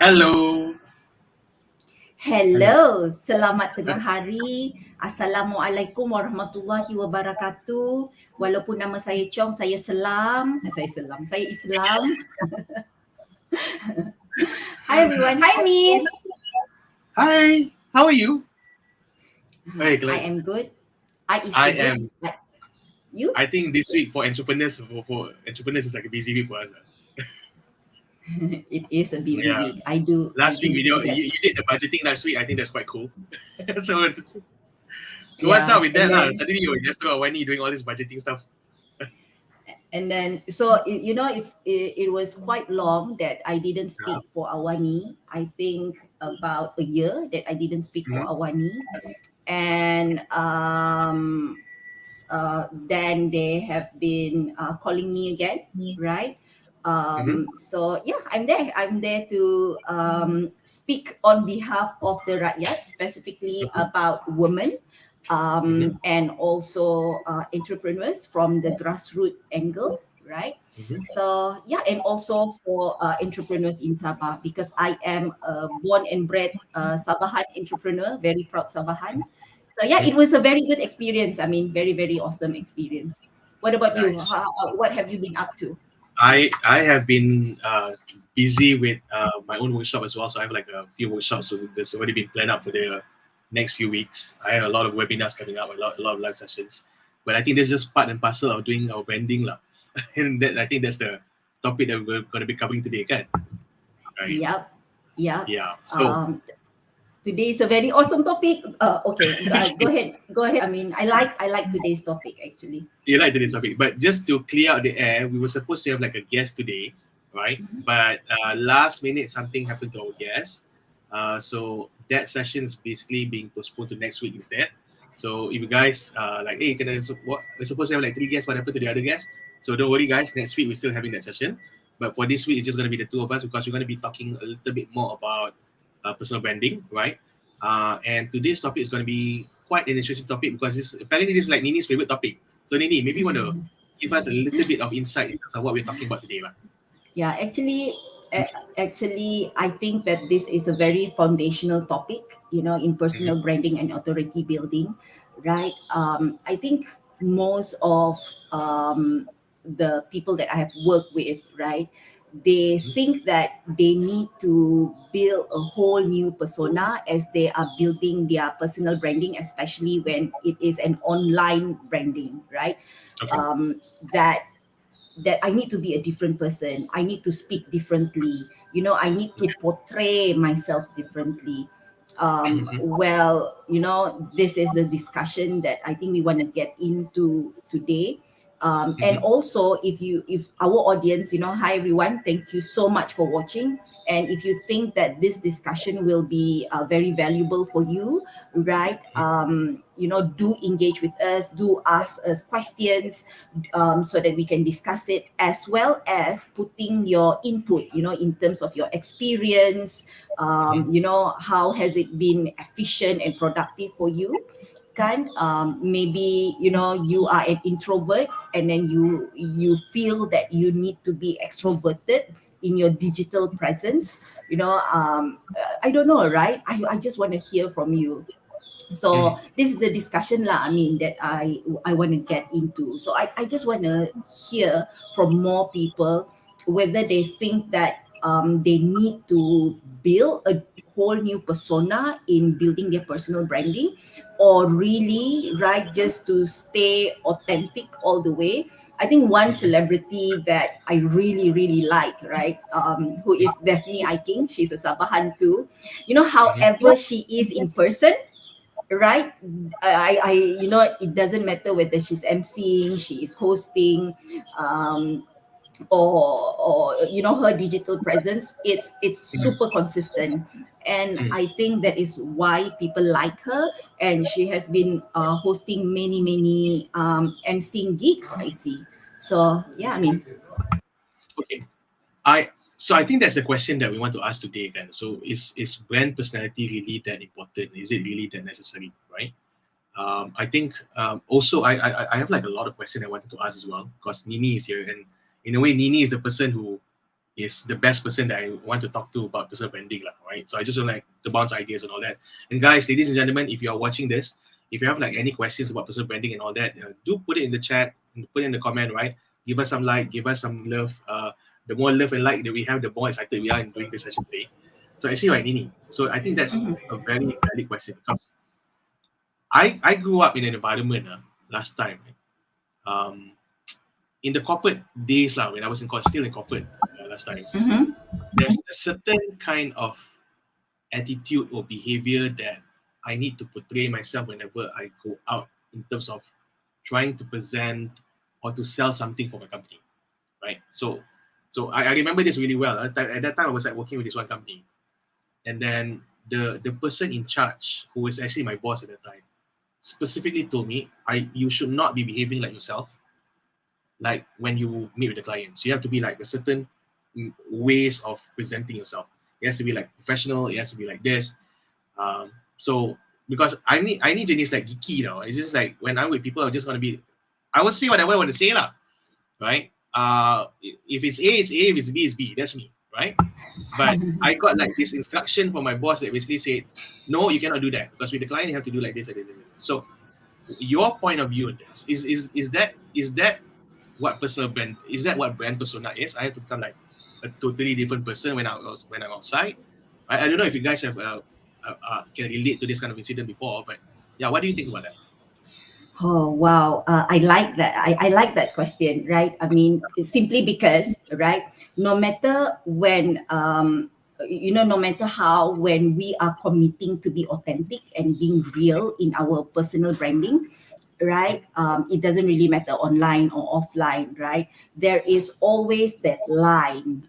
Hello. Hello, selamat tengah hari. Assalamualaikum warahmatullahi wabarakatuh. Walaupun nama saya Chong, saya Islam. Hi everyone. Hi Min. Hi. How are you? Hey, I am good. I am. Like, you? I think this week for entrepreneurs is like a busy week for us. It is a busy Yeah. week. I do. Last week do that. you did the budgeting last week. I think that's quite cool. so what's Yeah, up with that? and then- Suddenly you're just about Wendy doing all this budgeting stuff. And then, so it was quite long that I didn't speak for Awani. I think about a year that I didn't speak for Awani, and then they have been calling me again, right? So yeah, I'm there. I'm there to speak on behalf of the rakyat, specifically about women. And also entrepreneurs from the grassroots angle, right? So yeah, and also for entrepreneurs in Sabah, because I am a born and bred Sabahan entrepreneur, very proud Sabahan. So yeah, it was a very good experience. I mean, very, very awesome experience. What about you? Nice. What have you been up to? I have been busy with my own workshop as well. So I have like a few workshops. So there's already been planned out for the next few weeks. I have a lot of webinars coming up, a lot of live sessions. But I think that's just part and parcel of doing our branding lah. And I think that's the topic that we're going to be covering today, kan? Right? Yep. Yeah. So today is a very awesome topic. Okay, go ahead. I mean, I like today's topic actually. you like today's topic, but just to clear out the air, we were supposed to have like a guest today, right? But last minute something happened to our guest. So that session is basically being postponed to next week instead. So if you guys like, hey, we're supposed to have like 3 guests, what happened to the other guests? So don't worry, guys. Next week we're still having that session, but for this week it's just going to be the 2 of us because we're going to be talking a little bit more about personal branding, right? And today's topic is going to be quite an interesting topic because apparently this is like Nini's favorite topic. So Nini, maybe you want to give us a little bit of insight into what we're talking about today, lah. Yeah, actually, I think that this is a very foundational topic, in personal branding and authority building, right? I think most of the people that I have worked with, right, they think that they need to build a whole new persona as they are building their personal branding, especially when it is an online branding, right? Okay. That I need to be a different person. I need to speak differently. I need to portray myself differently. Well, this is the discussion that I think we want to get into today. And also, if our audience, hi everyone, thank you so much for watching. And if you think that this discussion will be very valuable for you, right? Do engage with us, do ask us questions, so that we can discuss it, as well as putting your input, in terms of your experience, how has it been efficient and productive for you. Maybe you are an introvert and then you feel that you need to be extroverted in your digital presence. I don't know, right? I just want to hear from you. So this is the discussion lah, that I want to get into. So I just want to hear from more people whether they think that they need to build a whole new persona in building their personal branding, or really, right, just to stay authentic all the way. I think one celebrity that I really, really like, right, who is Daphne Aiking. She's a Sabahan too. However she is in person, right? It doesn't matter whether she's emceeing, she is hosting, or her digital presence. It's super consistent, and I think that is why people like her. And she has been hosting many emceeing gigs, I see. So yeah, Okay. So I think that's the question that we want to ask today, then. So is brand personality really that important? Is it really that necessary, right? I think also I have like a lot of questions I wanted to ask as well because Nini is here, and in a way Nini is the person who is the best person that I want to talk to about personal branding, lah, right? So I just want like to bounce ideas and all that. And guys, ladies and gentlemen, if you are watching this, if you have like any questions about personal branding and all that, do put it in the chat, put it in the comment, right? Give us some like, give us some love. The more love and like that we have, the more excited we are in doing this session today. So actually, right, Nini. So I think that's a very valid question because I grew up in an environment last time. Um, in the corporate days, lah, when I was still in corporate last time, there's a certain kind of attitude or behavior that I need to portray myself whenever I go out in terms of trying to present or to sell something for my company, right? So I remember this really well. At that time, I was like working with this one company, and then the person in charge, who was actually my boss at that time, specifically told me, you should not be behaving like yourself, like when you meet with the clients. You have to be like a certain ways of presenting yourself. It has to be like professional. It has to be like this. So because I need jenis like geeky, you know. It's just like when I'm with people, I'm just gonna be. I will say whatever I want to say, lah. Right? If it's A, it's A. If it's B, it's B. That's me, right? But I got like this instruction from my boss that basically said, no, you cannot do that because with the client you have to do like this and this and this. So your point of view on this is that what personal brand is, that what brand persona is? I have to become like a totally different person when I'm outside. I don't know if you guys have can relate to this kind of incident before, but yeah, what do you think about that? Oh wow, I like that. I like that question, right? I mean, simply because, right? No matter when, no matter how, when we are committing to be authentic and being real in our personal branding, right? It doesn't really matter online or offline, right? There is always that line,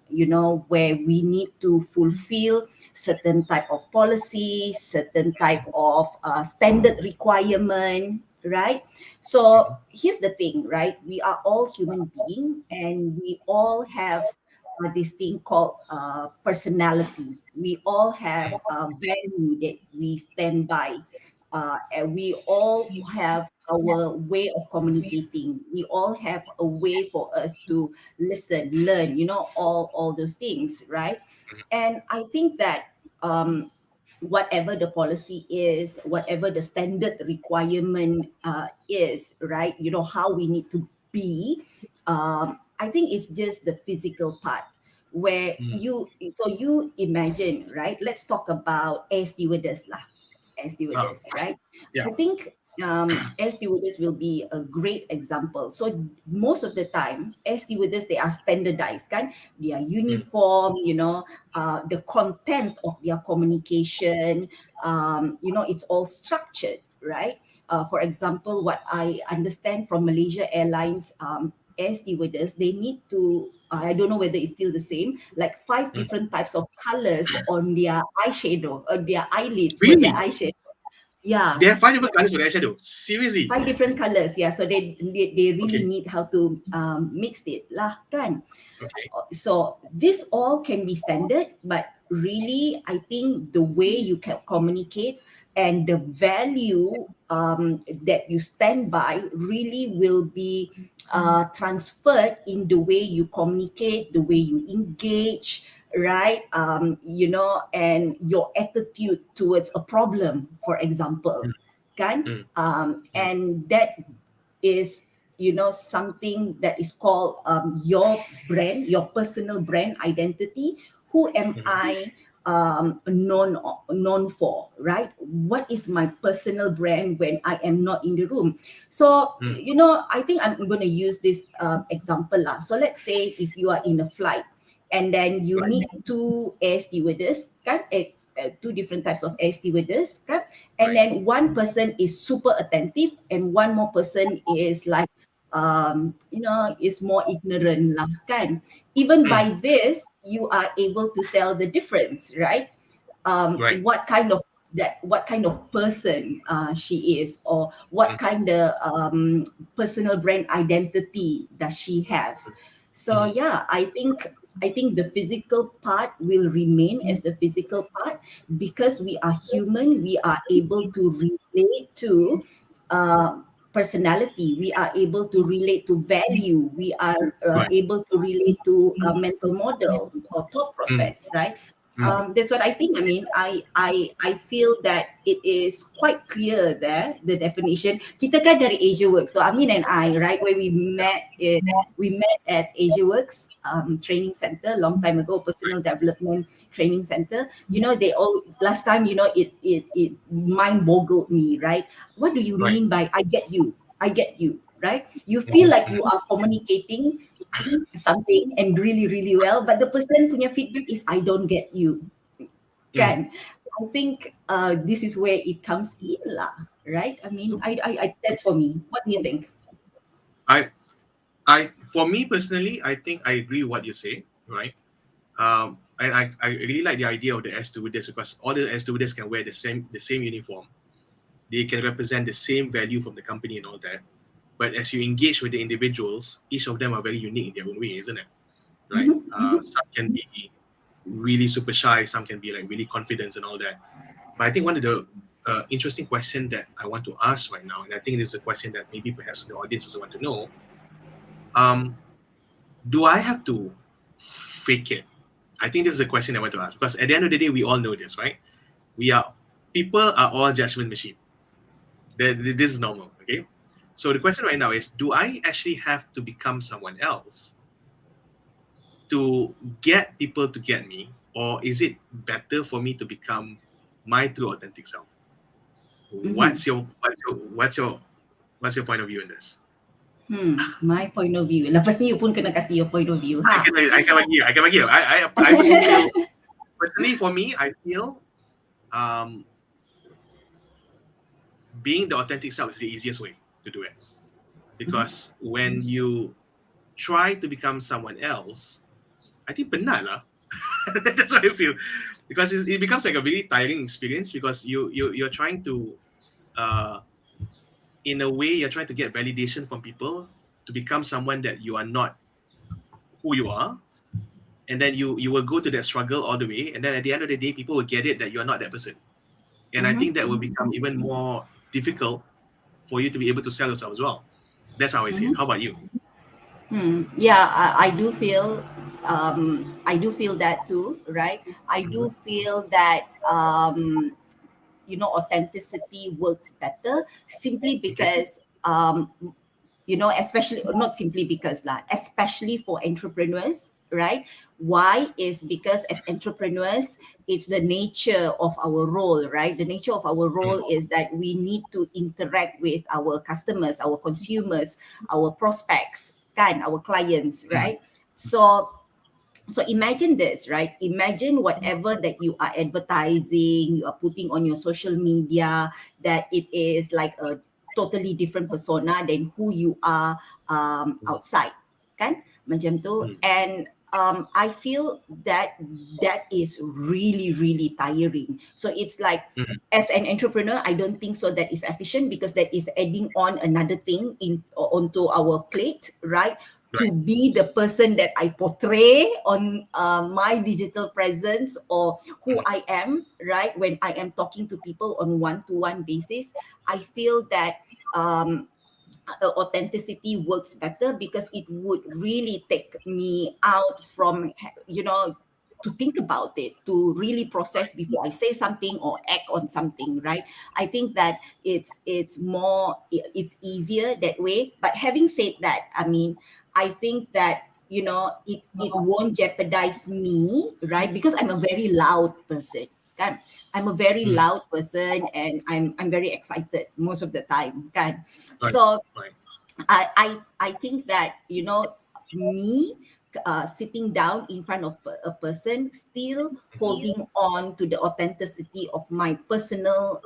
where we need to fulfill certain type of policies, certain type of standard requirement, right? So here's the thing, right? We are all human beings and we all have this thing called personality. We all have a value that we stand by, and we all have our way of communicating. We all have a way for us to listen, learn, all those things, right? And I think that whatever the policy is, whatever the standard requirement is, right? How we need to be. I think it's just the physical part where you imagine, right? Let's talk about air stewardess lah, air stewardess, right? Yeah. I think air stewardess will be a great example. So most of the time, air stewardess, they are standardized, kan? Their uniform, the content of their communication, it's all structured, right? For example, what I understand from Malaysia Airlines, air stewardess, they need to, I don't know whether it's still the same, like 5 different types of colors on their eyeshadow, or their eyelid for their Really? eyeshadow. Yeah. They have 5 different colors for the eyeshadow. Seriously? 5 different colors, yeah. So they really need how to mix it lah, kan? Okay. So this all can be standard, but really, I think the way you can communicate and the value that you stand by really will be transferred in the way you communicate, the way you engage, right? And your attitude towards a problem, for example, kan? And that is something that is called your brand, your personal brand identity. Who am I known for, right? What is my personal brand when I am not in the room? So I think I'm going to use this example lah. So let's say if you are in a flight and then you meet 2 air stewardess, kan? 2 different types of air stewardess, kan? And then one person is super attentive and one more person is like is more ignorant lah, kan? Even by this, you are able to tell the difference, right? What kind of person she is, or what kind of personal brand identity does she have. So yeah, I think the physical part will remain as the physical part because we are human. We are able to relate to personality, we are able to relate to value, we are Right. able to relate to a mental model or thought Mm, process, right? mm, That's what I think. I mean, I feel that it is quite clear there, the definition. Kita kan dari Asia Works, so Amin and I, right, where we met at Asia Works training center long time ago, personal development training center. You know, they all last time, you know, it mind boggled me, right? What do you right. mean by I get you, right? You feel Mhm, like you are communicating something and really really well, but the person punya feedback is I don't get you, mm. kan? I think this is where it comes in lah, right? I mean, I that's for me. What do you think? I, for me personally, I think I agree with what you say, right? And I really like the idea of the air stewardess because all the air stewardess can wear the same uniform. They can represent the same value from the company and all that. But as you engage with the individuals, each of them are very unique in their own way, isn't it? Right? Mm-hmm, mm-hmm, Some can be really super shy, some can be like really confident and all that. But I think one of the interesting question that I want to ask right now, and I think this is a question that maybe perhaps the audience also want to know, um, do I have to fake it? I think this is a question I want to ask because at the end of the day, we all know this, right? We are People are all judgment machine. This is normal, okay? So the question right now is, do I actually have to become someone else to get people to get me, or is it better for me to become my true authentic self? mm-hmm. What's your point of view in this? My point of view. Lepas ni you pun kena kasih your point of view, I ha? can I can bagi you. I can bagi you. I personally feel, personally for me, I feel um, being the authentic self is the easiest way to do it because when you try to become someone else, I think penat lah. That's what I feel because it becomes like a really tiring experience because you're trying to uh, in a way you're trying to get validation from people to become someone that you are not who you are, and then you will go to that struggle all the way, and then at the end of the day people will get it that you're not that person, and I think that will become even more difficult for you to be able to sell yourself as well. That's how I see it. How about you? Yeah, I do feel that too, right? I Mhm. do feel that you know, authenticity works better simply Okay. because you know, especially not simply because lah, especially for entrepreneurs, right? Why is because as entrepreneurs, it's the nature of our role, right? The nature of our Mm, role is that we need to interact with our customers, our consumers, our prospects, kan, our clients, mm, right? So imagine this, right? Imagine whatever that you are advertising, you are putting on your social media, that it is like a totally different persona than who you are outside, kan? Macam tu. mm, And I feel that that is really, really tiring. So it's like, mm. as an entrepreneur, I don't think so that is efficient because that is adding on another thing in onto our plate, right? To Right. be the person that I portray on my digital presence or who Mm, I am, right? When I am talking to people on one-to-one basis, I feel that authenticity works better because it would really take me out from, you know, to think about it, to really process before I say something or act on something, right? I think that it's easier that way. But having said that, I mean, I think that, you know, it won't jeopardize me, right? Because I'm a very loud person, kan? I'm a very mm. loud person and I'm very excited most of the time, kan? Right. So Right. I think that, you know, me sitting down in front of a person, still holding on to the authenticity of my personal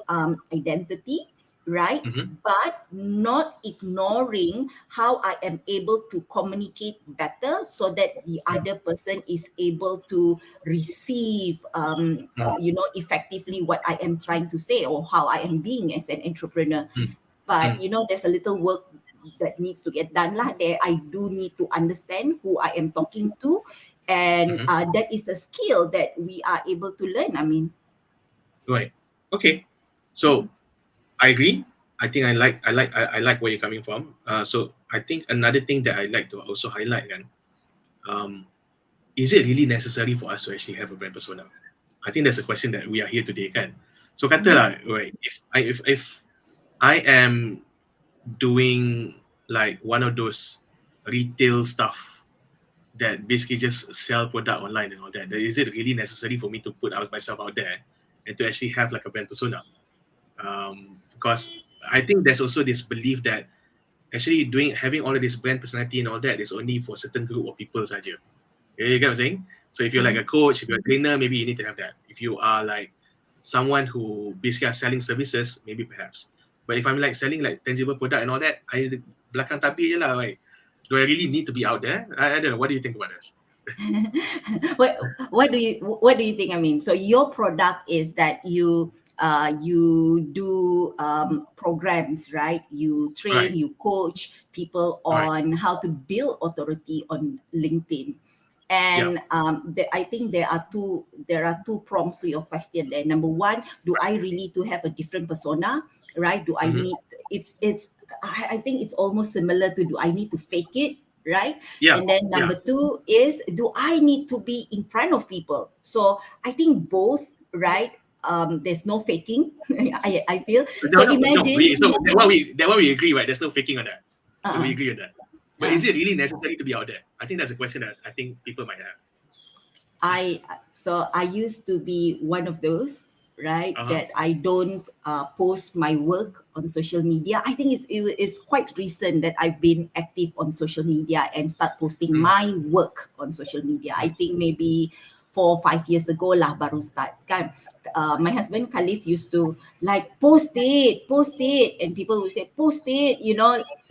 identity, right? Mm-hmm. But not ignoring how I am able to communicate better so that the other person is able to receive, you know, effectively what I am trying to say or how I am being as an entrepreneur. Mm, But mm, you know, there's a little work that needs to get done lah. There, I do need to understand who I am talking to, and mm-hmm. that is a skill that we are able to learn. I mean, Right. Okay. So I agree. I think I like where you're coming from. So I think another thing that I like to also highlight, kan, um, is it really necessary for us to actually have a brand persona? I think that's a question that we are here today, kan. So Mhm. katalah, right? If I am doing like one of those retail stuff that basically just sell product online and all that, is it really necessary for me to put out myself out there and to actually have like a brand persona? Because I think there's also this belief that actually having all of this brand personality and all that is only for a certain group of people saja. You get what I'm saying? So if you're like a Mhm. coach, if you're a trainer, maybe you need to have that. If you are like someone who basically are selling services, maybe perhaps. But if I'm like selling like tangible product and all that, I belakang tabir je lah, right? Do I really need to be out there? I don't know. What do you think about this? what what do you think? I mean, so your product is that you do programs, right? You train, Right. you coach people Right. on how to build authority on LinkedIn. Yeah. And I think there are two prongs to your question there. Number one, do I really to have a different persona, right? Do I Mm-hmm. need it's I think it's almost similar to, do I need to fake it, right? Yeah. And then Yeah. number two is, do I need to be in front of people? So I think both, right? There's no faking. I feel No, so. no, no. Imagine, So that one we agree, right? There's no faking on that. So we uh, agree on that. But uh, is it really necessary to be out there? I think that's a question that I think people might have. I used to be one of those, right, Uh huh. that I don't post my work on social media. I think it's quite recent that I've been active on social media and start posting Mm, my work on social media. I mm, think maybe 4 or 5 years ago lah baru start kan. My husband Khalif used to like post it, and people would say post it,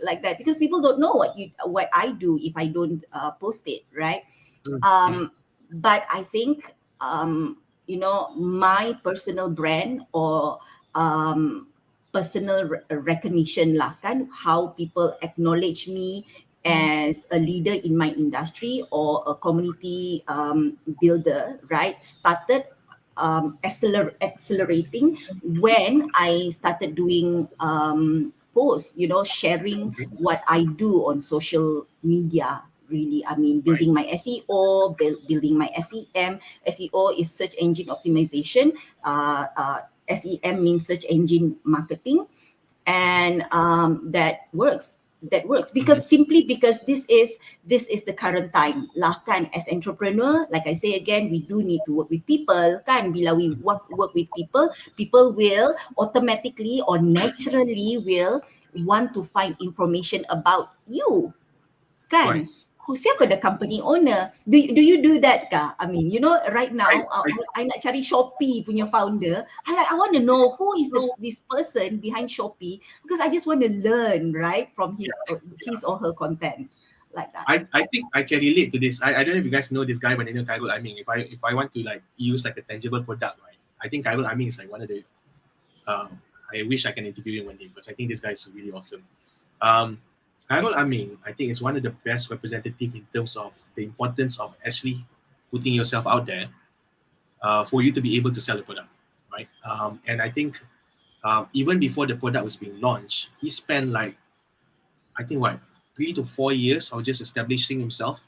like that, because people don't know what I do if I don't post it, right? mm, mm. um, but I think my personal brand, or personal recognition lah kan, how people acknowledge me as a leader in my industry or a community builder, right, started accelerating when I started doing posts, sharing what I do on social media. Really, I mean, Right. building my SEO, building my SEM. SEO is search engine optimization. SEM means search engine marketing, and that works Mm-hmm. because, simply because this is the current time lah kan. As entrepreneur, like I say again, we do need to work with people kan. Bila we work with people, people will automatically or naturally will want to find information about you Right. kan. Siapa Right. the company owner? Do you do that kah? I mean, right I, now, I I nak cari Shopee punya founder. I want to know who is this person behind Shopee, because I just want to learn, right, from yeah, his or her content, like that. I think I can relate to this. I don't know if you guys know this guy by the name of Al-Amien. If I want to like use like a tangible product, right? I think Al-Amien is like one of the I wish I can interview him one day because I think this guy is really awesome. Um Al-Amien, I think is one of the best representative in terms of the importance of actually putting yourself out there for you to be able to sell the product, right? And I think even before the product was being launched, he spent like I think what 3 to 4 years of just establishing himself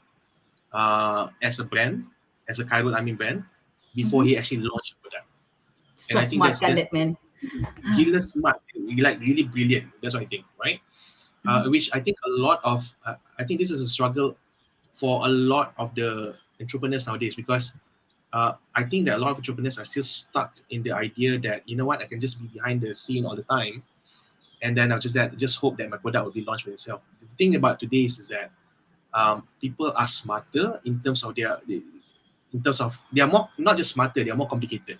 as a brand, as a Khairul Amin brand, before Mm-hmm. he actually launched the product. And So I think smart that's kan that man. gila smart, like really brilliant. That's what I think, right? Mhm. Which I think a lot of, I think this is a struggle for a lot of the entrepreneurs nowadays because I think that a lot of entrepreneurs are still stuck in the idea that you know what, I can just be behind the scene all the time, and then I'll just hope that my product will be launched by itself. The thing about today's is that people are smarter in terms of they are more not just smarter, they are more complicated,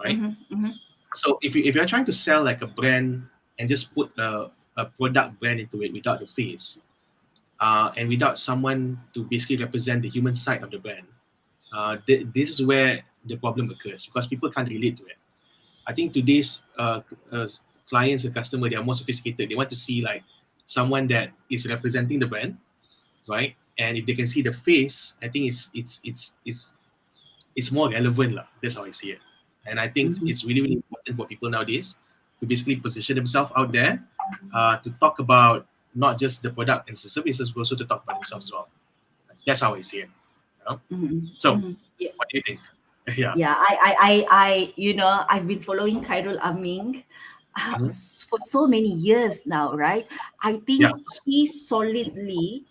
right? Mhm. Mhm. So if you're trying to sell like a brand and just put a product brand into it without the face and without someone to basically represent the human side of the brand, this is where the problem occurs because people can't relate to it. I think today's clients and customer, they are more sophisticated. They want to see like someone that is representing the brand, right? And if they can see the face, I think it's more relevant lah. That's how I see it. And I think Mhm. it's really, really important for people nowadays to basically position themselves out there, to talk about not just the product and the services, but also to talk about themselves as well. That's how I see it. You know? So, Yeah. what do you think? Yeah. Yeah, I've been following Khairul Aming Mhm. for so many years now, right? I Yeah. think he solidly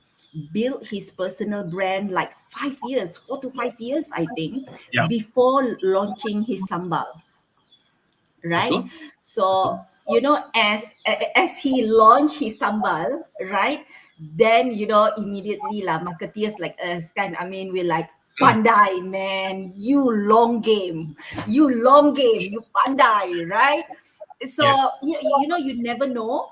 built his personal brand like 5 years, 4 to 5 years, I think, Yeah. before launching his sambal, right? Betul. So Betul. as he launched his sambal, right? Then immediately lah marketeers like us kan. I mean, we're like, Mm. pandai man, you long game, you pandai, right? So Yes. you never know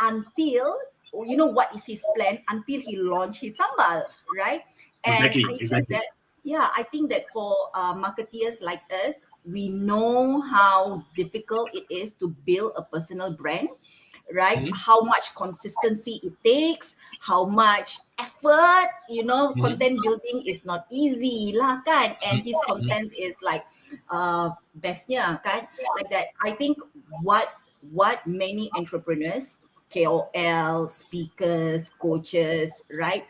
until what is his plan until he launched his sambal, right? And Exactly. I think Exactly. that yeah, I think that for marketeers like us, we know how difficult it is to build a personal brand, right? Mhm. How much consistency it takes, how much effort, Mhm. content building is not easy lah kan. And his Mhm. content is like bestnya kan, like that. I think what many entrepreneurs, KOL, speakers, coaches, right,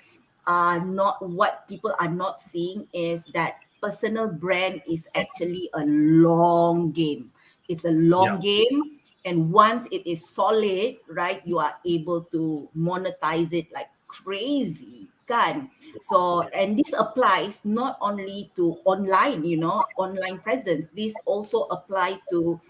are not what people are not seeing is that personal brand is actually a long game. It's a Yeah. long game, and once it is solid, right, you are able to monetize it like crazy kan. So, Yeah. and this applies not only to online, online presence. This also apply to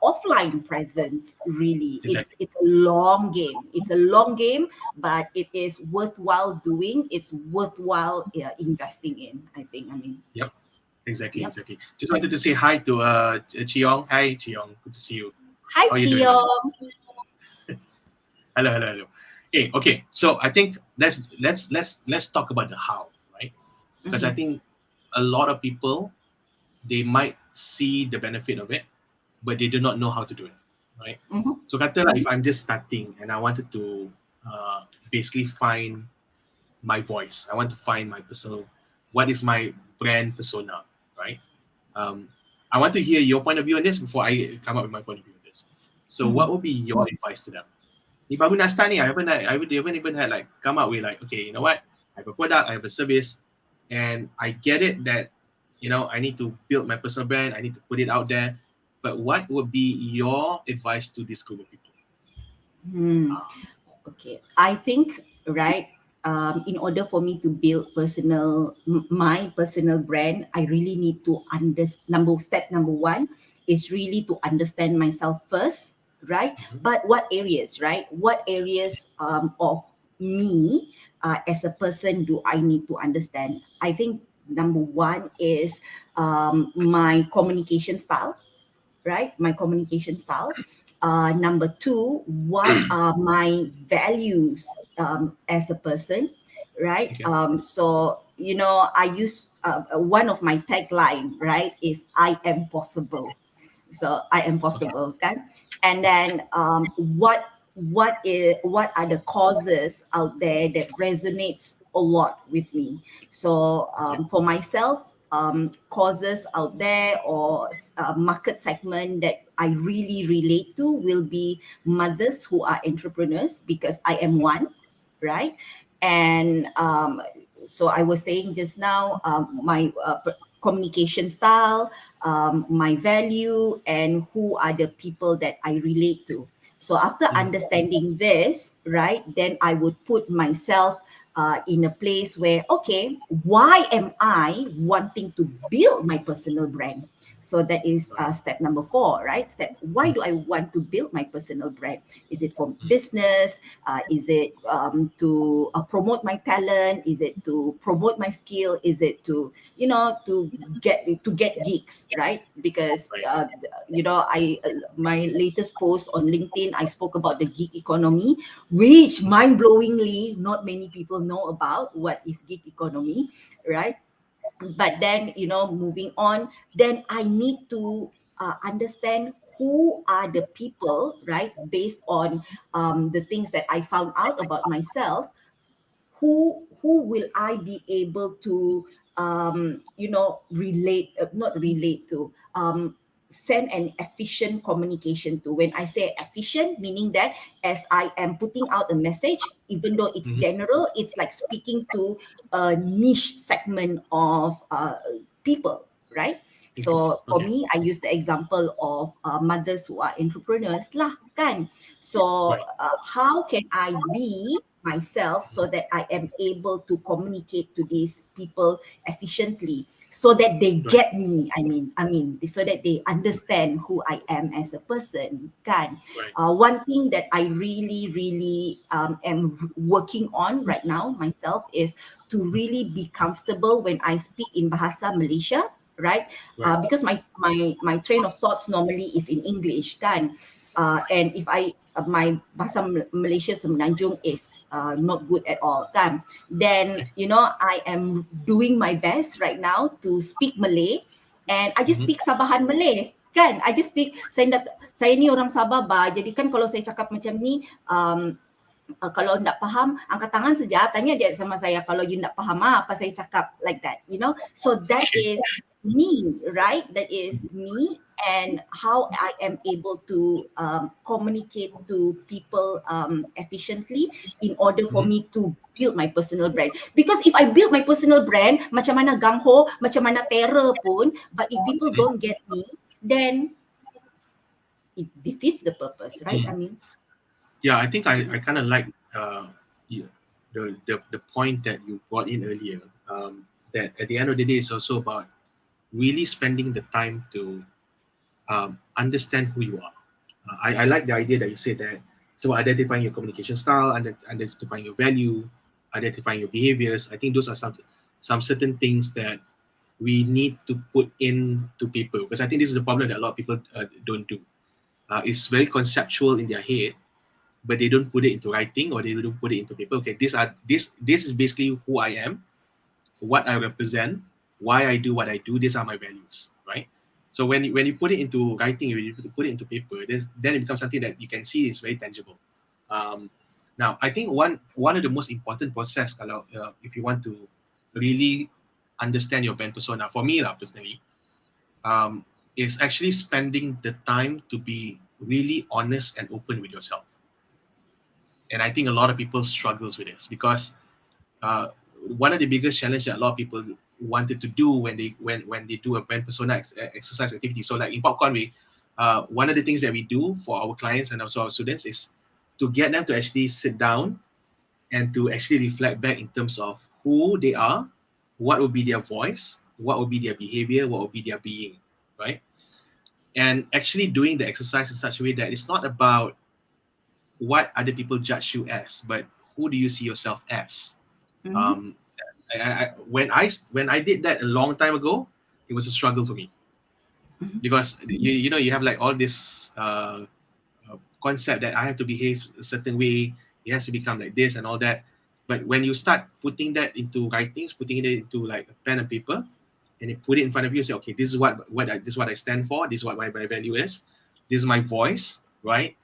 offline presence. Really, it's Exactly. it's a long game. It's a long game, but it is worthwhile doing. It's worthwhile investing in, I think. I mean, Yep. Exactly. yep. Exactly. Just wanted to say hi to Chiong. Hi, Chiong. Good to see you. Hi, How are you doing, man? Chio. Hello. Hello. Hello. Hey. Okay. So I think let's talk about the how, right? Because I Mm-hmm. think a lot of people, they might see the benefit of it, but they do not know how to do it, right? Mm-hmm. So katalah if I'm just starting and I wanted to basically find my voice, I want to find my personal, what is my brand persona, right? Um, I want to hear your point of view on this before I come up with my point of view on this. So what Mm-hmm. would be your advice to them? Ni baru nak start ni, I haven't even had like come up with like, okay, you know what? I have a product, I have a service, and I get it that I need to build my personal brand, I need to put it out there. But what would be your advice to this group of people? Hmm. Okay, I think right. In order for me to build my personal brand, I really need to understand. Step number one is really to understand myself first, right? Mhm. But what areas, right? What areas of me as a person do I need to understand? I think number one is my communication style, right? My communication style. Number two, what are my values as a person, right? Okay. So, I use one of my tagline, right, is I am possible. So I am Okay. possible, kan? And then what are the causes out there that resonates a lot with me? So Okay. for myself, causes out there or market segment that I really relate to will be mothers who are entrepreneurs, because I am one, right? And so I was saying just now, my communication style, my value, and who are the people that I relate to. So after Mhm. understanding this, right, then I would put myself in a place where, okay, why am I wanting to build my personal brand? So that is Right. step number four, right? Why do I want to build my personal brand? Is it for business? Is it to promote my talent? Is it to promote my skill? Is it to get gigs, right? Because Right. I my latest post on LinkedIn, I spoke about the gig economy, which mind-blowingly not many people know about what is gig economy, right? But then moving on, then I need to understand who are the people, right, based on the things that I found out about myself. Who will I be able to relate not relate to, send an efficient communication to. When I say efficient, meaning that as I am putting out a message, even though it's Mhm. general, it's like speaking to a niche segment of people, right? Okay. So for Okay. me, I use the example of mothers who are entrepreneurs lah, kan? So Right. how can I be myself so that I am able to communicate to these people efficiently, so that they Right. get me. So that they understand who I am as a person, kan? Right. One thing that I really, really am working on right now myself is to really be comfortable when I speak in Bahasa Malaysia, right? Right. Because my train of thoughts normally is in English, kan? And if my Bahasa Malaysia Semenanjung is not good at all, kan? Then I am doing my best right now to speak Malay, and I just Mhm. speak Sabahan Malay, kan? I just speak, saya ni orang Sabah bah, jadi kan kalau saya cakap macam ni, kalau nak faham, angkat tangan saja, tanya je sama saya, kalau you nak faham apa saya cakap, like that, So that Okay. is me, right? That is me, and how I am able to communicate to people efficiently in order for Mhm. me to build my personal brand. Because if I build my personal brand, macam mana gangho, macam mana terror pun, but if people Mhm. don't get me, then it defeats the purpose, right? Mm. Yeah, I think I kind of like yeah, the point that you brought in earlier. That at the end of the day, it's also about really spending the time to understand who you are. I like the idea that you said that. So identifying your communication style, identifying your value, identifying your behaviors. I think those are some certain things that we need to put into paper, because I think this is the problem that a lot of people don't do. It's very conceptual in their head, but they don't put it into writing, or they don't put it into paper. Okay, this is basically who I am, what I represent, why I do what I do. These are my values, right? So when you put it into writing, when you put it into paper, then it becomes something that you can see is very tangible. Um, Now, I think one of the most important process, kalau if you want to really understand your brand persona, for me lah personally, is actually spending the time to be really honest and open with yourself. And I think a lot of people struggles with this, because uh, one of the biggest challenge that a lot of people wanted to do when they do a brand persona exercise activity. So like in PopCon, one of the things that we do for our clients and also our students is to get them to actually sit down and to actually reflect back in terms of who they are, what will be their voice, what will be their behavior, what will be their being, right? And actually doing the exercise in such a way that it's not about what other people judge you as, but who do you see yourself as? Mm-hmm. Um, when I did that a long time ago, it was a struggle for me, Mm-hmm. because you have like all this concept that I have to behave a certain way, it has to become like this and all that. But when you start putting that into writings, putting it into like a pen and paper, and you put it in front of you, say, okay, this is this is what I stand for, this is what my value is, this is my voice, right?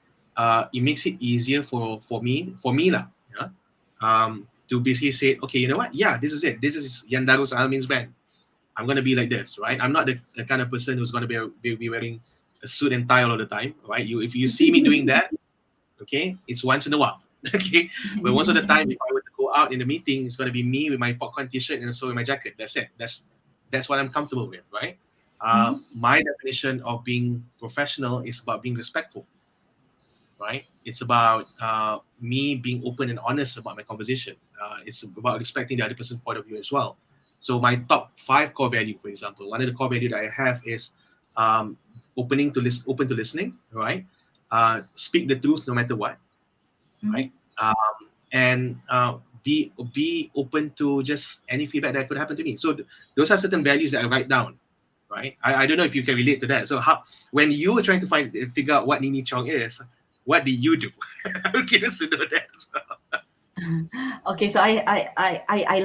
It makes it easier for me lah, yeah? To basically say, okay, you know what? Yeah, this is it. This is Yandaro's Al-Amin's band. I'm gonna be like this, right? I'm not the kind of person who's gonna be wearing a suit and tie all of the time, right? If you see me doing that, okay, it's once in a while, okay. But most of the time, if I were to go out in a meeting, it's gonna be me with my popcorn T-shirt and also with my jacket. That's it. That's what I'm comfortable with, right? Mm-hmm. My definition of being professional is about being respectful, right? It's about me being open and honest about my conversation. It's about respecting the other person's point of view as well. So my top 5 core value, for example, one of the core value that I have is um, open to listening, right? Speak the truth no matter what, Mm-hmm. right? And be open to just any feedback that could happen to me. So those are certain values that I write down, right? I don't know if you can relate to that. So how, when you were trying to figure out what Nini Chong is, what did you do? I'm curious to know that as well. Okay, so I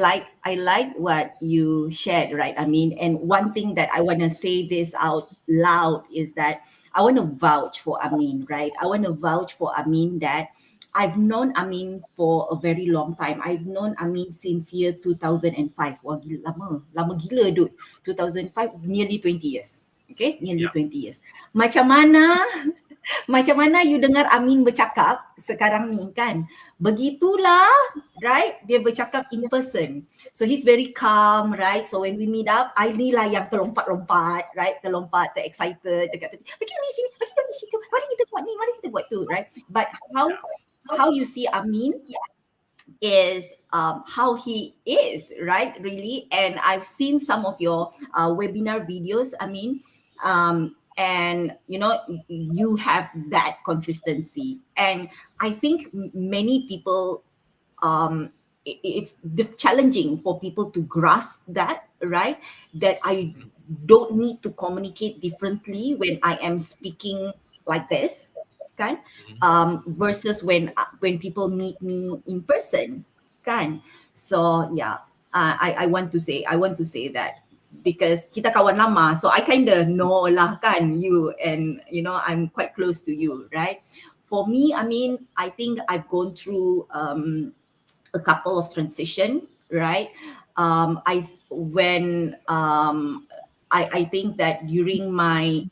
like what you shared, right? I mean, and one thing that I want to say this out loud is that I want to vouch for Amin, right? I want to vouch for Amin that I've known Amin for a very long time. I've known Amin since year 2005. Wah, gila, lama gila, dude. 2005, nearly 20 years. Okay, nearly Yeah. 20 years. Macam mana you dengar Amin bercakap sekarang ni kan? Begitulah, right? Dia bercakap in person. So he's very calm, right? So when we meet up, I ni lah yang terlompat-lompat, right? Terlompat, ter-excited dekat tepi. Pergi ni sini, pergi ni situ. Mari kita buat ni, mari kita buat tu, right? But how you see Amin is how he is, right? Really. And I've seen some of your webinar videos, and you have that consistency. And I think many people, it's challenging for people to grasp that, right? That I don't need to communicate differently when I am speaking like this, kan? Versus when people meet me in person, kan? So yeah, I want to say that because kita kawan lama, so I kind of know lah kan you, and I'm quite close to you, right? For me, I think I've gone through a couple of transition, right? I think that during my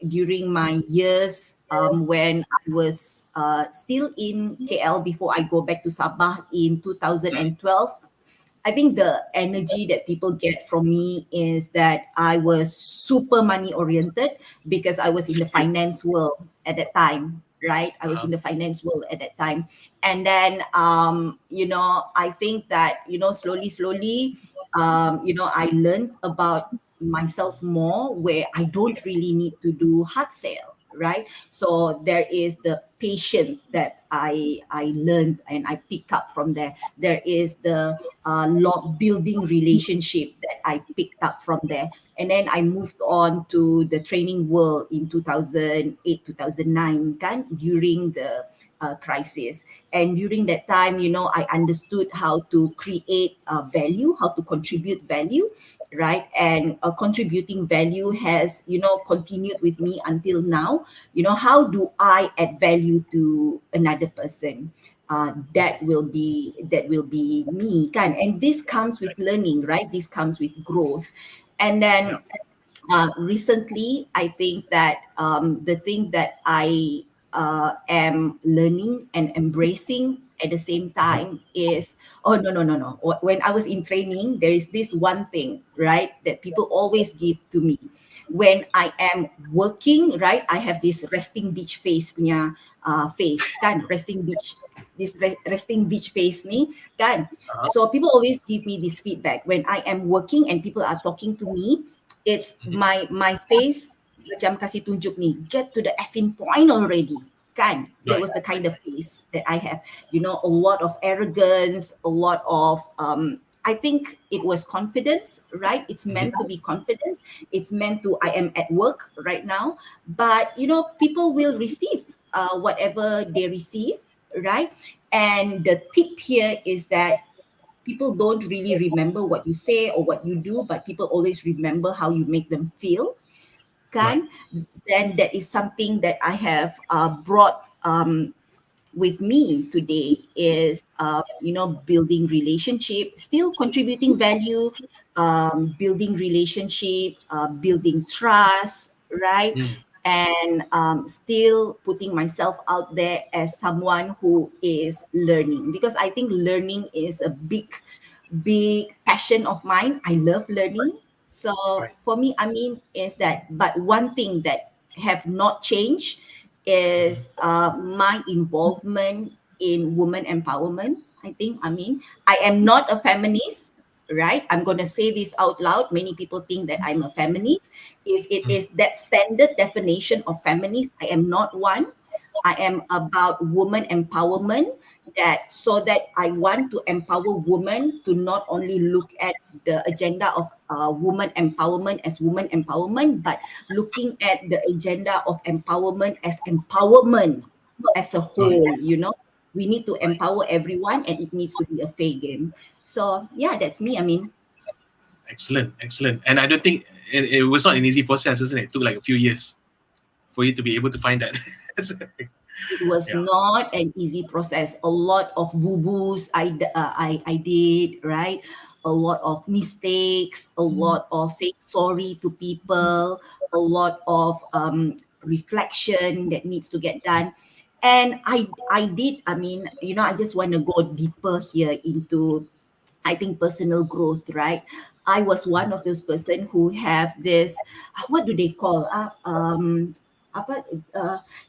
years, when I was still in KL before I go back to Sabah in 2012, I think the energy that people get from me is that I was super money oriented because I was in the finance world at that time, right? I was in the finance world at that time. And then, I think that, slowly, I learned about myself more where I don't really need to do hard sale, right? So there is the patience that I learned and I pick up from there. There is the building relationship that I picked up from there. And then I moved on to the training world in 2008, 2009, kan, during the crisis. And during that time, I understood how to create value, how to contribute value, right? And contributing value has, continued with me until now. How do I add value to another person? That will be me, kan? And this comes with learning, right? This comes with growth. And then recently, I think that the thing that I am learning and embracing at the same time is, oh, no. When I was in training, there is this one thing, right, that people always give to me. When I am working, right, I have this resting beach face punya face, kan? Resting beach face ni, kan? So people always give me this feedback when I am working and people are talking to me. It's my face macam kasih tunjuk ni, get to the effing point already, kan? That was the kind of face that I have. A lot of arrogance, a lot of I think it was confidence, right? It's meant to be confidence. It's meant to, I am at work right now, but people will receive whatever they receive, right? And the tip here is that people don't really remember what you say or what you do, but people always remember how you make them feel, kan? Then that is something that I have brought with me today is, building relationship, still contributing value, building relationship, building trust, right? And still putting myself out there as someone who is learning, because I think learning is a big passion of mine. I love learning. So for me, is that, but one thing that have not changed is my involvement in women empowerment. I think, I am not a feminist, right? I'm going to say this out loud. Many people think that I'm a feminist. If it is that standard definition of feminist, I am not one. I am about women empowerment, so that I want to empower women to not only look at the agenda of women empowerment as women empowerment, but looking at the agenda of empowerment as a whole. We need to empower everyone, and it needs to be a fair game. So yeah, that's me. Excellent. And I don't think it was not an easy process, isn't it? It took like a few years for you to be able to find that. It was not an easy process. A lot of boo-boos I did, right? a lot of mistakes, a lot of saying sorry to people, a lot of reflection that needs to get done. And I did, I mean, I just want to go deeper here into, I think, personal growth, right? I was one of those person who have this, what do they call, apa,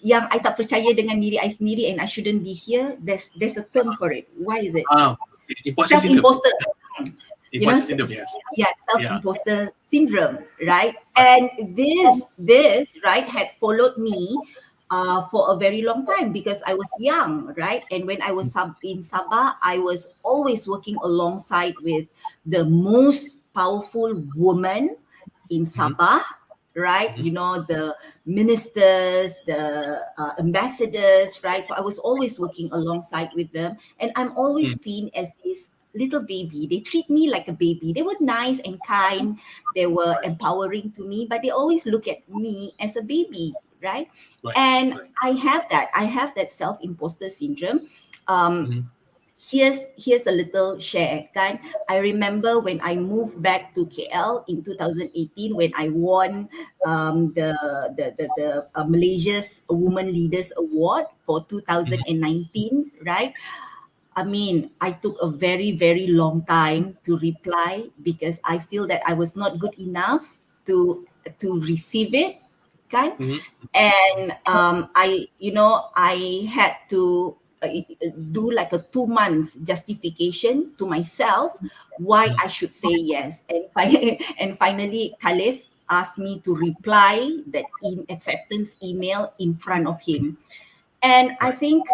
yang I tak percaya dengan diri I sendiri and I shouldn't be here. There's a term for it. Why is it? Imposter syndrome. Self-imposter. Imposter syndrome, yes. Yeah, Yeah. self-imposter syndrome, right? And this right had followed me for a very long time because I was young, right? And when I was in Sabah, I was always working alongside with the most powerful woman in Sabah, right? The ministers, the ambassadors, right? So I was always working alongside with them, and I'm always seen as this little baby. They treat me like a baby. They were nice and kind. They were empowering to me, but they always look at me as a baby, right? And I have that self-imposter syndrome. Here's a little share, kan? I remember when I moved back to KL in 2018 when I won the Malaysia's Women Leaders Award for 2019, right? I mean, I took a very, very long time to reply because I feel that I was not good enough to receive it, kan? And I had to do like a 2 months justification to myself why I should say yes. And and finally, Khalif asked me to reply that acceptance email in front of him. And I think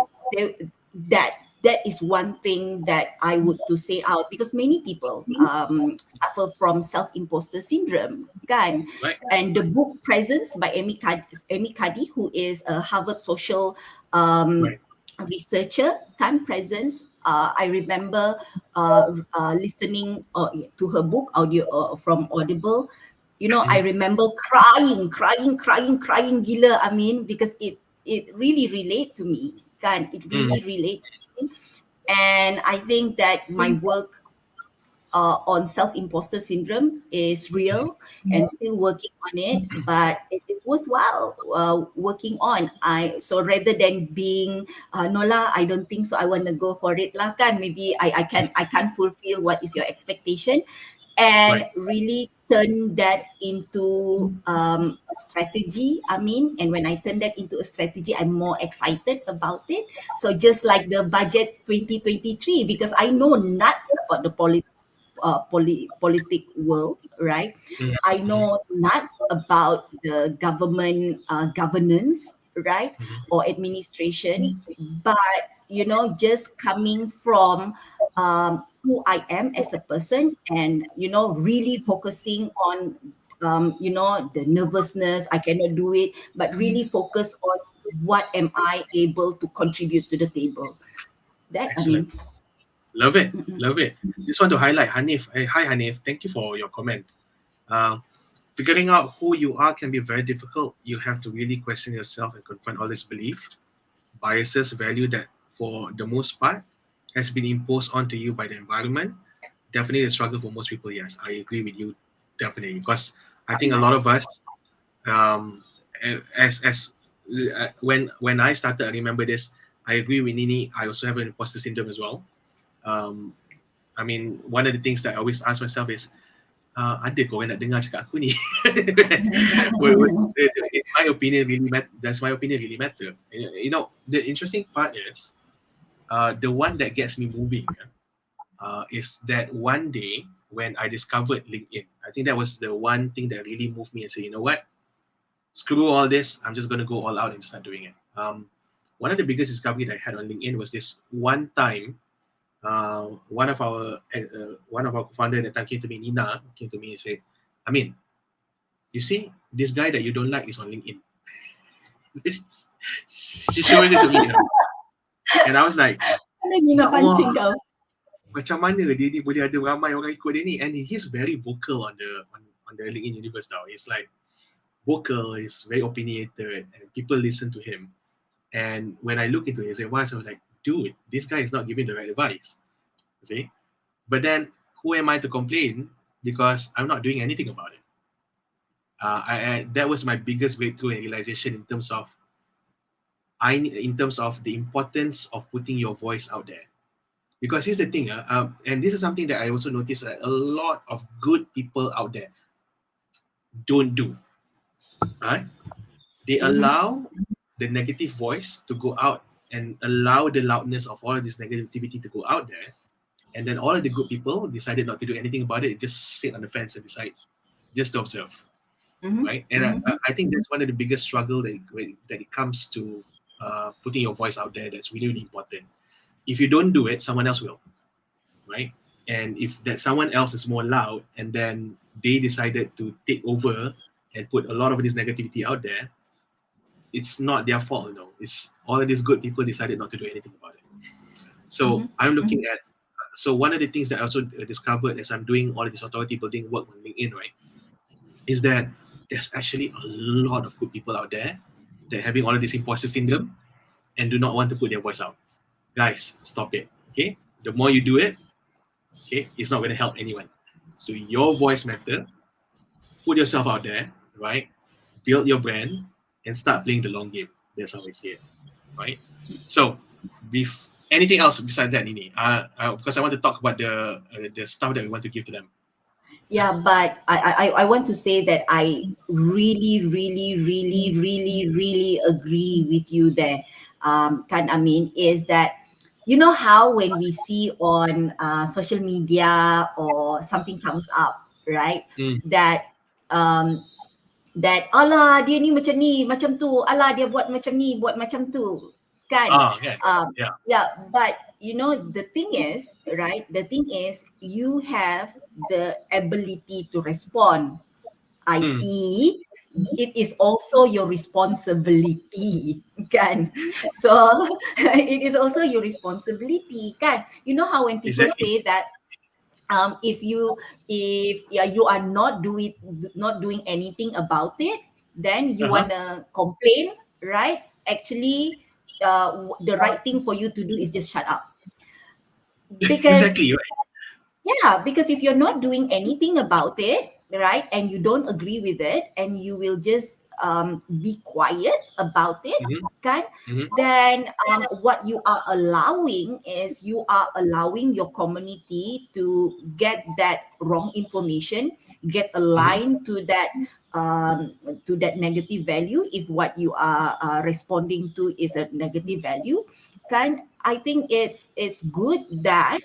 that is one thing that I would to say out because many people suffer from self-imposter syndrome, kan? And the book Presence by Amy Cuddy, who is a Harvard social researcher, kan? Presence. I remember listening to her book audio from Audible. I remember crying gila. I mean, because it really relate to me, kan? It really relate to me. And I think that my work on self-imposter syndrome is real and still working on it, but it is worthwhile working on. So rather than being Nola, I don't think so, I want to go for it lah, kan? Maybe I can't fulfill what is your expectation, and really turn that into a strategy. I mean, and when I turn that into a strategy, I'm more excited about it. So just like the budget 2023, because I know nuts about the politic world, right? I know nuts about the government governance, right, or administration, but just coming from who I am as a person, and really focusing on the nervousness, I cannot do it, but really focus on what am I able to contribute to the table. That Excellent. Love it. Love it. Just want to highlight Hanif. Hey, hi Hanif. Thank you for your comment. Figuring out who you are can be very difficult. You have to really question yourself and confront all this belief, biases, value that for the most part has been imposed onto you by the environment. Definitely a struggle for most people. Yes, I agree with you. Definitely, because I think a lot of us, when I started, I remember this. I agree with Nini. I also have an imposter syndrome as well. I mean, one of the things that I always ask myself is, ada kau nak dengar cakap aku ni? My opinion really matter. Does my opinion really matter? The interesting part is, the one that gets me moving is that one day when I discovered LinkedIn. I think that was the one thing that really moved me and said, you know what? Screw all this. I'm just going to go all out and start doing it. One of the biggest discovery that I had on LinkedIn was this one time. One of our co-founder at the time came to me, Nina, came to me and said, Amin, you see, this guy that you don't like is on LinkedIn. She showed it to me. And I was like, macam mana dia ni boleh ada ramai orang ikut dia ni? And he's very vocal on the LinkedIn universe now. It's like vocal, he's very opinionated, and people listen to him. And when I look into it, I was like, dude, this guy is not giving the right advice. See? But then who am I to complain because I'm not doing anything about it? That was my biggest breakthrough and realization in terms of the importance of putting your voice out there. Because here's the thing, and this is something that I also noticed that a lot of good people out there don't do. Right? They allow the negative voice to go out and allow the loudness of all of this negativity to go out there. And then all of the good people decided not to do anything about it, just sit on the fence and decide just to observe. Right? And I think that's one of the biggest struggle that it comes to putting your voice out there. That's really, really important. If you don't do it, someone else will, right? And if that someone else is more loud, and then they decided to take over and put a lot of this negativity out there, it's not their fault, It's all of these good people decided not to do anything about it. So I'm looking at. So one of the things that I also discovered as I'm doing all of this authority building work on LinkedIn, right, is that there's actually a lot of good people out there that are having all of this imposter syndrome and do not want to put their voice out. Guys, stop it. Okay, the more you do it, okay, it's not going to help anyone. So your voice matter. Put yourself out there, right? Build your brand and start playing the long game. That's how I see it, right? So, anything else besides that, Nini? Because I want to talk about the stuff that we want to give to them. Yeah, but I want to say that I really, really, really, really, really agree with you there. Kan Amin, is that you know how when we see on social media or something comes up, right? That that ala dia ni, macam tu, ala dia buat macam ni, buat macam tu, kan? Yeah, but you know the thing is, right? The thing is you have the ability to respond, i.e. it is also your responsibility, kan? So it is also your responsibility, kan? You know how when people say that if you are not doing anything about it, then you wanna complain, right? Actually, the right thing for you to do is just shut up, because Exactly, right. yeah, because if you're not doing anything about it, right, and you don't agree with it, and you will just be quiet about it, kan? Then what you are allowing is you are allowing your community to get that wrong information, get aligned to that negative value. If what you are responding to is a negative value, kan? I think it's good that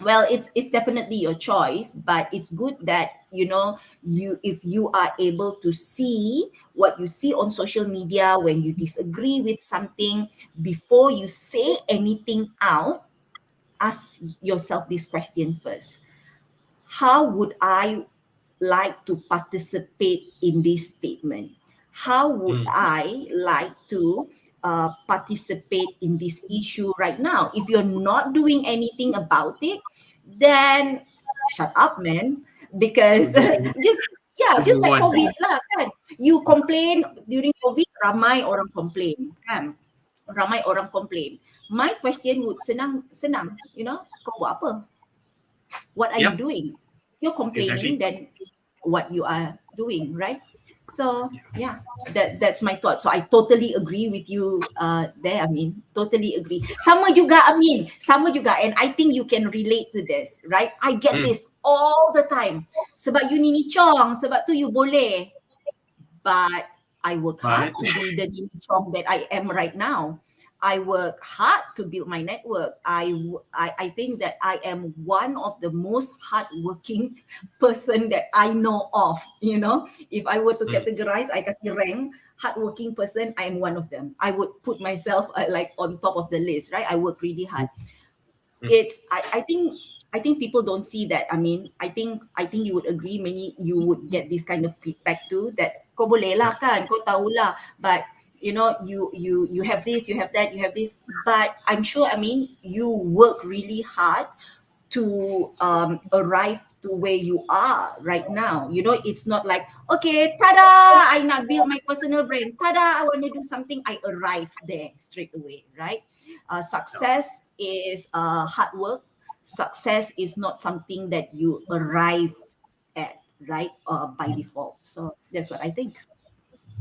well, it's definitely your choice, but it's good that if you are able to see what you see on social media when you disagree with something, before you say anything out, ask yourself this question first: how would I like to participate in this statement? How would I like to participate in this issue right now? If you're not doing anything about it, then shut up, man. Because just like COVID lah, kan? You complain during COVID, ramai orang complain, kan? Ramai orang complain. My question would senang, kau buat apa? What are you doing? You're complaining, then what you are doing, right? So yeah, that's my thought. So I totally agree with you there, Amin. Totally agree. Sama juga, Amin. Sama juga. And I think you can relate to this, right? I get this all the time. Sebab you ni Chong, sebab tu you boleh. But I work hard to be the Chong that I am right now. I work hard to build my network. I think that I am one of the most hardworking person that I know of. If I were to categorize, I kasih rank hardworking person, I am one of them. I would put myself like on top of the list, right? I work really hard. I think people don't see that. I mean, I think you would agree. You would get this kind of feedback too. That kau boleh lah kan, kau tahulah, but you have this, you have that, you have this, but I'm sure, you work really hard to arrive to where you are right now. It's not like, okay, tada, I nak build my personal brand, tada, I want to do something, I arrive there straight away, right? Success is hard work. success is not something that you arrive at, right? By default. So that's what I think.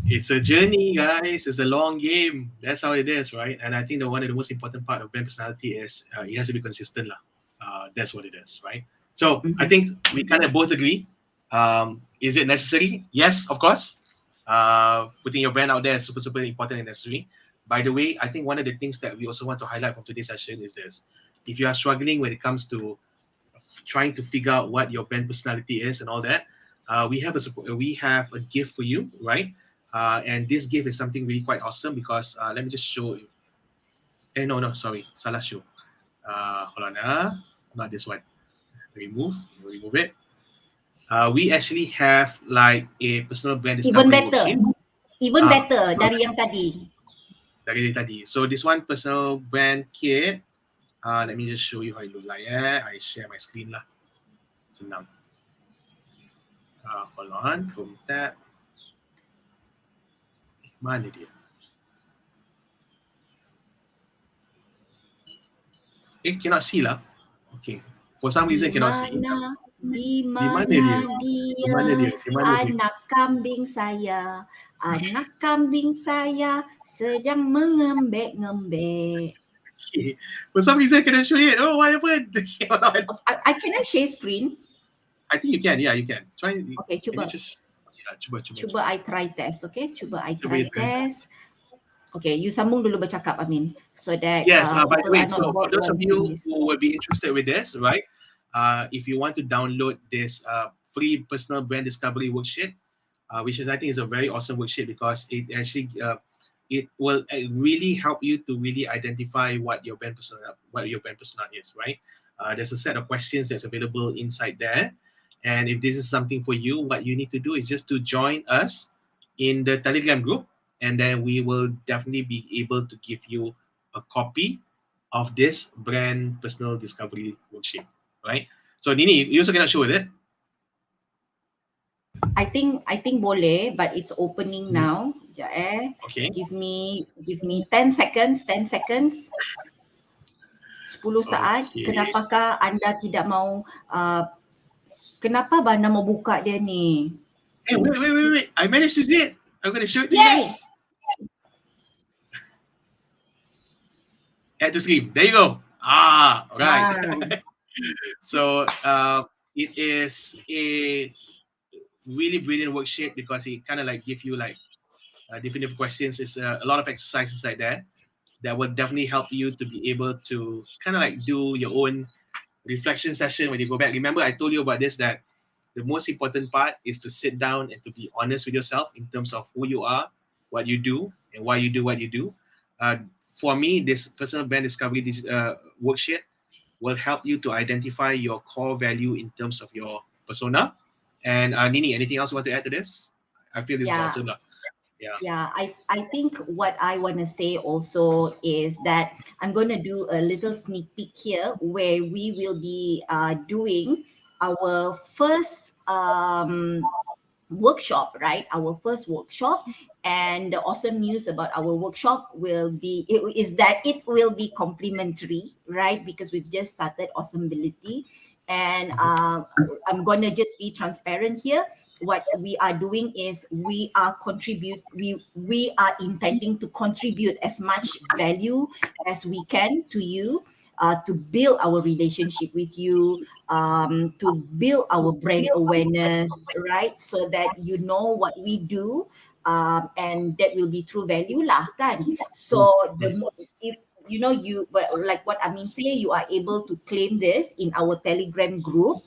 It's a journey, guys. It's a long game. That's how it is, right? And I think the one of the most important part of brand personality is it has to be consistent, lah. That's what it is, right? So I Mhm. think we kind of both agree. Is it necessary? Yes, of course. Putting your brand out there is super, super important and necessary. By the way, I think one of the things that we also want to highlight from today's session is this: if you are struggling when it comes to trying to figure out what your brand personality is and all that, we have a gift for you, right? And this gift is something really quite awesome because let me just show you. No, sorry, salah show. Hold on, not this one. Remove it. We actually have like a personal brand Even discovery better, worksheet. even better dari yang tadi. Dari tadi. So this one personal brand kit. Let me just show you how it look like. I share my screen lah. Senang. Hold on, Chrome tab. Mana dia? Cannot see lah. Okay. For some reason cannot see. Di mana mana dia? dia? Anak kambing saya, anak kambing saya sedang mengembek-ngembek. Okay. For some reason I cannot show it. Oh, what happened? I can I share screen? I think you can. Yeah, you can. Try. Okay, cuba. Cuba. I try test. Okay, cuba I Cuba try test. Okay, you sambung dulu bercakap, Amin, so that yes. By the people way, are not so for bored those of while you doing this. who will be interested with this, right? If you want to download this free personal brand discovery worksheet, which is I think is a very awesome worksheet because it actually it will really help you to really identify what your brand persona is, right? There's a set of questions that's available inside there, and if this is something for you, what you need to do is just to join us in the Telegram group, and then we will definitely be able to give you a copy of this brand personal discovery worksheet, right? So Nini, you also cannot show it. I think boleh, but it's opening now. Sekejap Okay. Give me 10 seconds, 10 seconds. 10 saat. Okay. Kenapakah anda tidak mau kenapa anda mau buka dia ni? Hey, wait. I managed to see it. I'm going to show it to you Yay! guys. Add to stream. There you go. All right. So it is a really brilliant worksheet because it kind of like give you like different questions. It's a lot of exercises like that will definitely help you to be able to kind of like do your own reflection session when you go back. Remember, I told you about this, that the most important part is to sit down and to be honest with yourself in terms of who you are, what you do, and why you do what you do. For me, this personal brand discovery worksheet will help you to identify your core value in terms of your persona. And Nini, anything else you want to add to this? I feel this is awesome. Yeah, I think what I want to say also is that I'm going to do a little sneak peek here where we will be doing our first workshop, right? Our first workshop. And the awesome news about our workshop is that it will be complimentary, right? Because we've just started Awesomebility. And I'm going to just be transparent here. What we are doing is we are intending to contribute as much value as we can to you, to build our relationship with you, to build our brand awareness, right? So that you know what we do, and that will be true value lah, kan? So if you know like what Amin say, you are able to claim this in our Telegram group.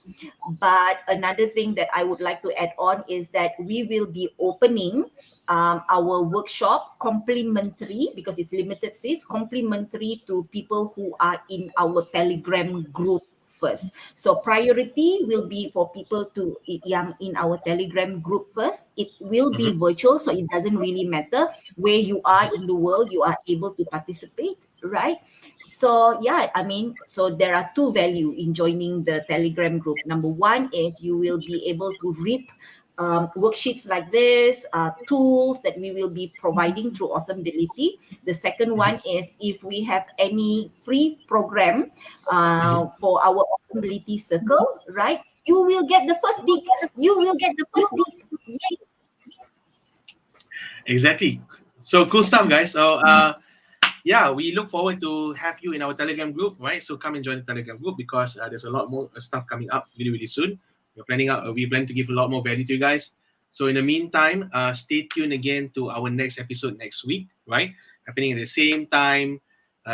But another thing that I would like to add on is that we will be opening our workshop complimentary, because it's limited seats, complimentary to people who are in our Telegram group first. So priority will be for people yang in our Telegram group first. It will be virtual, so it doesn't really matter where you are in the world, you are able to participate, right? So yeah, I mean, so there are two value in joining the Telegram group. Number one is you will be able to reap worksheets like this, tools that we will be providing through Awesomebility. The second one is if we have any free program for our Awesomebility circle, right? You will get the first dip. You will get the first dip. Yay. Exactly. So cool stuff, guys. So yeah, we look forward to have you in our Telegram group, right? So come and join the Telegram group because there's a lot more stuff coming up really, really soon. We plan to give a lot more value to you guys. So in the meantime, stay tuned again to our next episode next week, right? Happening at the same time,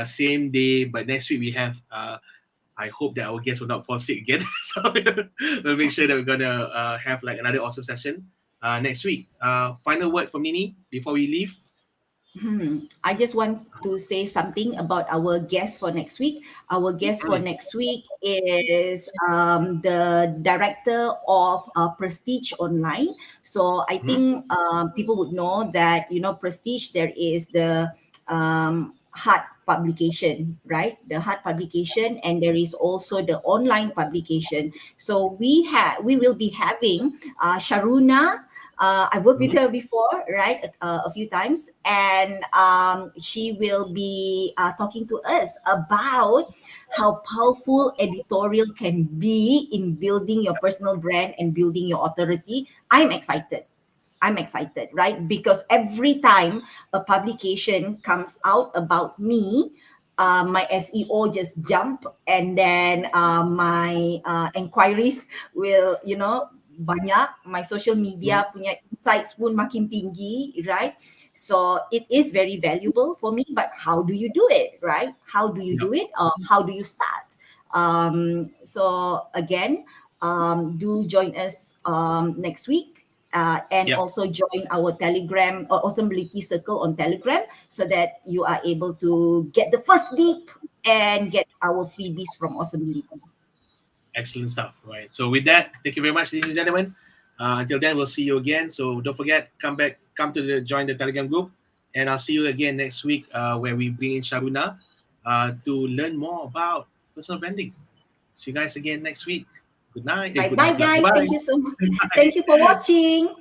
same day. But next week we have. I hope that our guests will not fall sick again. So we'll make sure that we're gonna have like another awesome session next week. Final word from Nini before we leave. I just want to say something about our guest for next week. Our guest for next week is the director of Prestige Online. So I think people would know that, Prestige, there is the hard publication, right? The hard publication, and there is also the online publication. So we will be having Sharuna. I worked with her before, right, a few times, and she will be talking to us about how powerful editorial can be in building your personal brand and building your authority. I'm excited, right? Because every time a publication comes out about me, my SEO just jump, and then my inquiries will, banyak. My social media punya insights pun makin tinggi, right? So it is very valuable for me. But how do you do it, right? How do you do it? How do you start? So again, do join us next week. And also join our Telegram or Awesomebility Circle on Telegram so that you are able to get the first dip and get our freebies from Awesomebility. Excellent stuff, right? So with that, thank you very much, ladies and gentlemen. Until then, we'll see you again. So don't forget, come to join the Telegram group, and I'll see you again next week where we bring in Sharuna to learn more about personal branding. See you guys again next week. Good night. Bye, guys. Bye. Thank you so much. Thank you for watching.